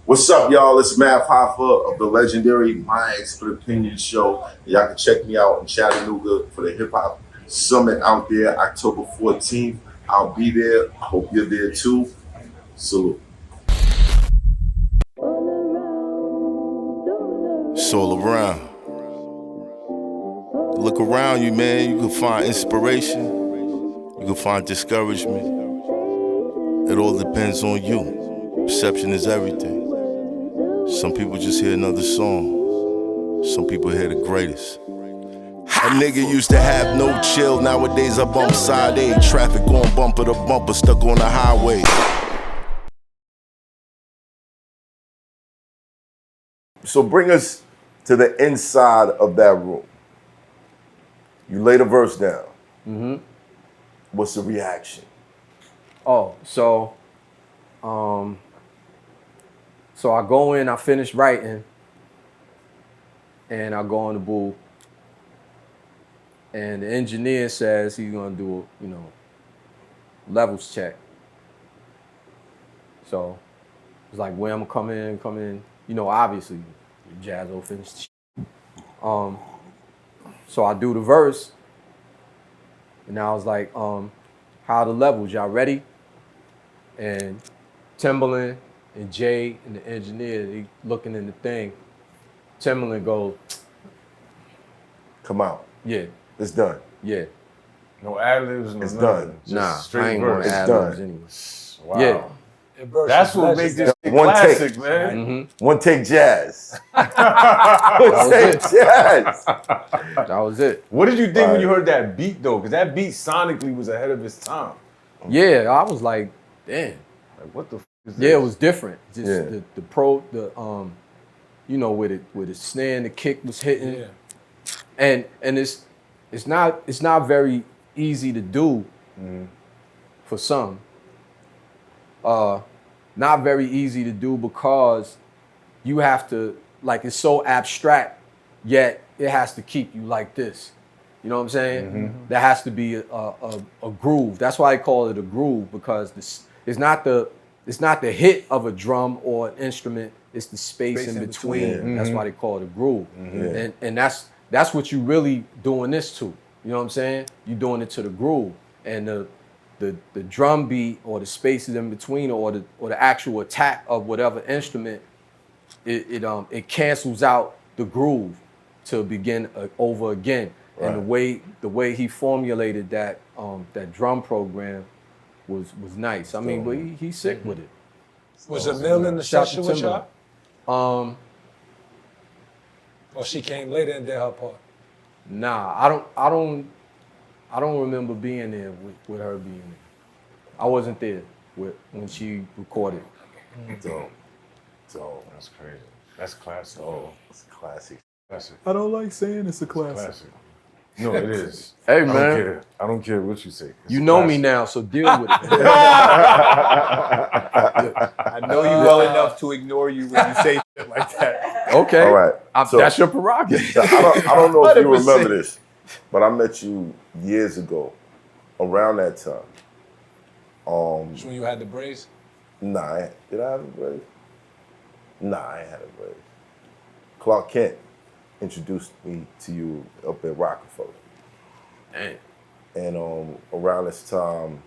What's up, y'all? It's Matt Hoffa of the legendary My Expert Opinion Show. Y'all can check me out in Chattanooga for the Hip Hop Summit out there, October 14th. I'll be there. I hope you're there too. Salute. It's all around. Look around you, man. You can find inspiration. You can find discouragement. It all depends on you. Perception is everything. Some people just hear another song. Some people hear the greatest. A nigga used to have no chill. Nowadays I bump side A. Traffic going bumper to bumper, stuck on the highway. So bring us to the inside of that room. You lay the verse down. Mm-hmm. What's the reaction? Oh, so I go in, I finish writing, and I go on the booth, and the engineer says he's gonna do a, levels check. So it's like, when I'm gonna come in, obviously, Jaz-O finished. So I do the verse, and I was like, how are the levels, y'all ready? And Timberland and Jay and the engineer, they looking in the thing. Timberland goes, Come out. yeah, It's done. yeah. No ad-libs, no It's nothing. done. Just Nah, I straight ain't going verse. to It's ad-libs done. anyway. Wow. Yeah. That's what makes this shit One classic, take. man. Mm-hmm. One take jazz. One was take it. jazz. That was it. What did you think when Right. you heard that beat, though? Because that beat sonically was ahead of its time. Yeah, I was like, damn. Like, what the f is this? Yeah, it was different. Just Yeah. with the snare and the kick was hitting. Yeah. And it's not very easy to do for some. Not very easy to do because you have to, like, it's so abstract, yet it has to keep you like this. You know what I'm saying? There has to be a groove. That's why I call it a groove, because it's not the hit of a drum or an instrument. It's the space in between. That's why they call it a groove. And that's what you really doing this to. You know what I'm saying? You doing it to the groove, and the drum beat or the spaces in between, or the actual attack of whatever instrument, it cancels out the groove to begin over again. Right. And the way he formulated that drum program was nice. I mean, but he's sick with it. Was Emil in the Shout session to with y'all? Timberland. Or she came later and did her part? Nah, I don't remember being there with her being there. I wasn't there when she recorded. Dope. That's crazy. That's classic. Oh, it's classic. Classic. I don't like saying it's a Classic. No, it is. Hey, I don't man. care. I don't care what you say. It's You a know me classic. now, so deal with it. I know you well enough to ignore you when you say shit like that. Okay. All right. So- that's your prerogative. I don't know if you 100%. remember this, but I met you years ago, around that time. That's when you had the braids? Nah, did I have a braid? Nah, I ain't had a braid. Clark Kent introduced me to you up at Rockefeller. Damn. And around this time,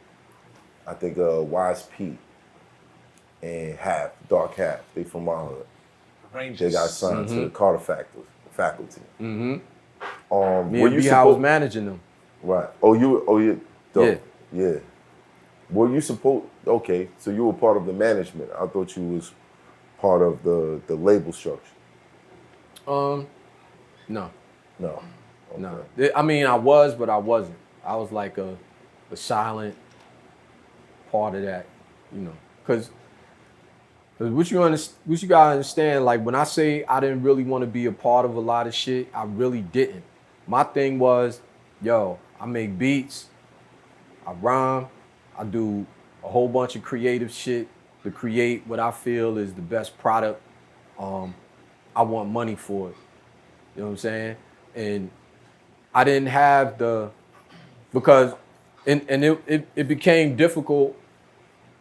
I think Wise Pete and Dark Half, they from my hood. Rangers. They got signed to the Carter faculty. Mm-hmm. Me Were and you B, I was supposed? managing them. Right. Oh, yeah. Dope. Yeah. Were you supposed? Okay, so you were part of the management. I thought you was part of the label structure. No. No. Okay. No. I mean, I was, but I wasn't. I was like a silent part of that, because what you gotta understand, like, when I say I didn't really want to be a part of a lot of shit, I really didn't. My thing was, I make beats, I rhyme, I do a whole bunch of creative shit to create what I feel is the best product. I want money for it. You know what I'm saying? And I didn't have because it became difficult.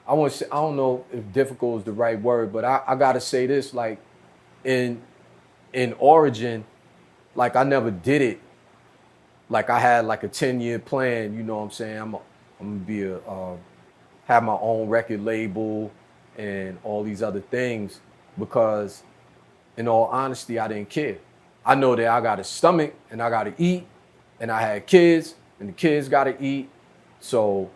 I want to say, I don't know if difficult is the right word, but I gotta say this, like in origin, like I never did it. Like I had like a 10-year plan, you know what I'm saying? I'm gonna be have my own record label and all these other things, because in all honesty, I didn't care. I know that I got a stomach and I gotta eat, and I had kids and the kids gotta eat. So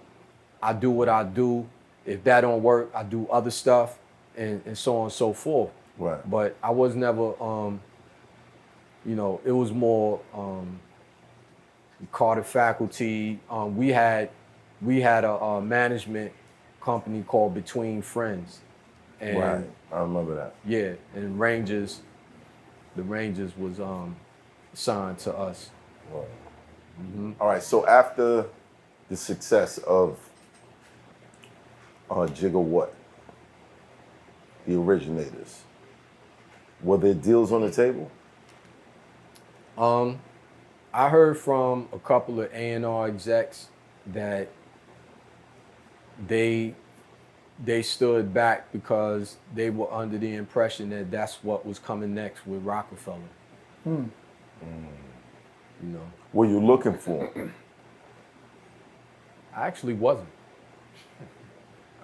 I do what I do. If that don't work, I do other stuff and so on and so forth. Right. But I was never, you know, it was more Carter faculty. We had a management company called Between Friends. And Right. I remember that. yeah, and the Rangers was assigned to us. Right. All right. So after the success of Jigga What, the originators, were there deals on the table? I heard from a couple of A&R execs that they stood back because they were under the impression that that's what was coming next with Rockefeller. You know, Were you looking for him? I actually wasn't.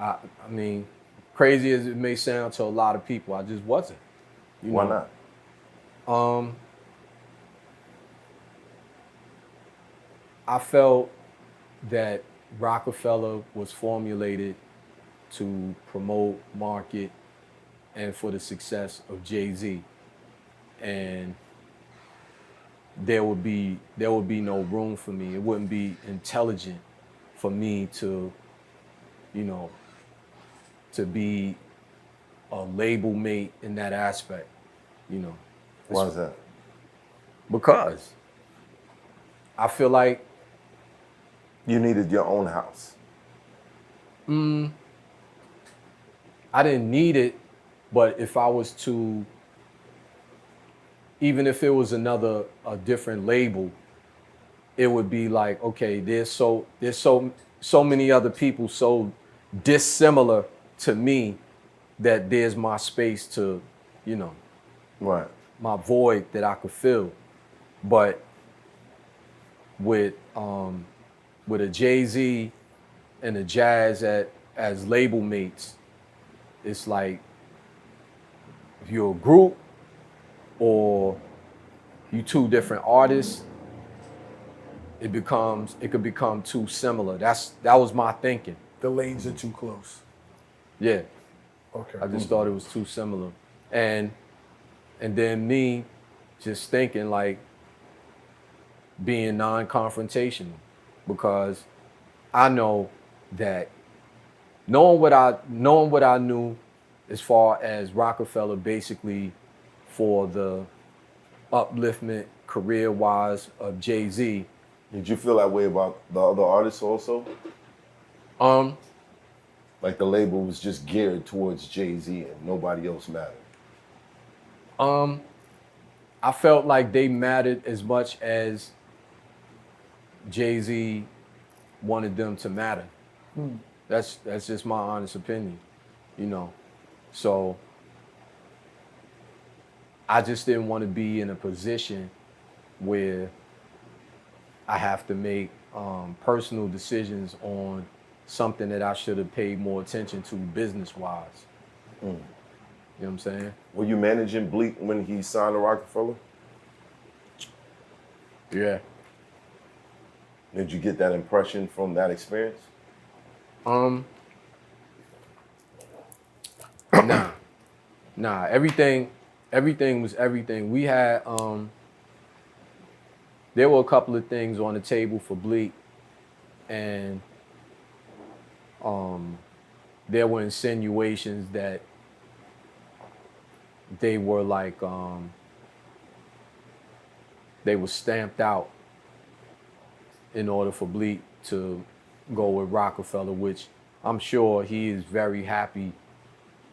I mean, crazy as it may sound to a lot of people, I just wasn't. You Why know? not? I felt that Rockefeller was formulated to promote, market, and for the success of JAYZ. And there would be no room for me. It wouldn't be intelligent for me to, you know, to be a label mate in that aspect, you know. Why is that? Because I feel like You needed your own house. I didn't need it, but if I was to, even if it was a different label, it would be like, okay, there's so many other people so dissimilar to me that there's my space to, you know, Right. my void that I could fill. But with a JAYZ and a JAYZ as label mates, it's like if you're a group or you two different artists, it could become too similar. That was my thinking. The lanes are too close. Yeah. Okay. I just thought it was too similar. And then me just thinking like being non-confrontational, because I know that knowing what I knew as far as Rockefeller basically for the upliftment career-wise of JAYZ. Did you feel that way about the other artists also? Like the label was just geared towards JAYZ and nobody else mattered. I felt like they mattered as much as JAYZ wanted them to matter. That's just my honest opinion, you know. So I just didn't want to be in a position where I have to make personal decisions on something that I should have paid more attention to business-wise. You know what I'm saying? Were you managing Bleek when he signed to Rockefeller? Yeah. Did you get that impression from that experience? Nah. Everything was everything. We had there were a couple of things on the table for Bleek, and there were insinuations that they were like they were stamped out in order for Bleek to go with Rockefeller, which I'm sure he is very happy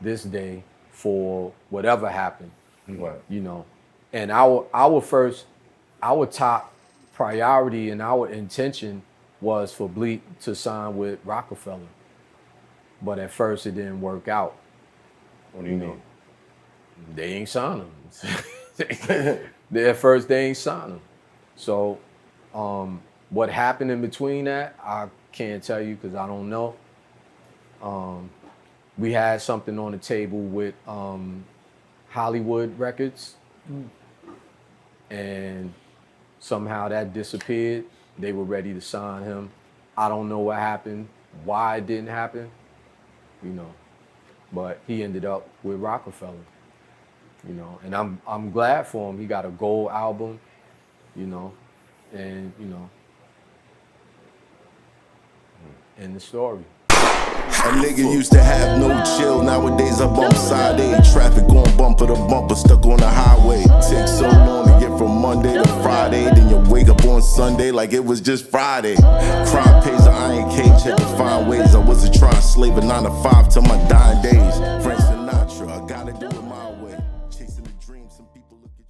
this day for whatever happened. Right. You know, and our top priority and our intention was for Bleek to sign with Rockefeller. But at first it didn't work out. What do you mean? They ain't signed him. At first they ain't signed him. So what happened in between that, I can't tell you because I don't know. We had something on the table with Hollywood Records, and somehow that disappeared. They were ready to sign him. I don't know what happened, why it didn't happen, you know. But he ended up with Rockefeller, you know. And I'm glad for him. He got a gold album, you know, and you know, end the story. A nigga used to have no chill, nowadays I bump side A. Traffic going bumper to bumper, stuck on the highway. Takes so long to get from Monday to Friday, then you wake up on Sunday like it was just Friday. Crime pays an iron cage, had to find ways. I wasn't trying to slave a 9 to 5 till my dying days. Frank Sinatra, I gotta do it my way. Chasing the dream, some people look at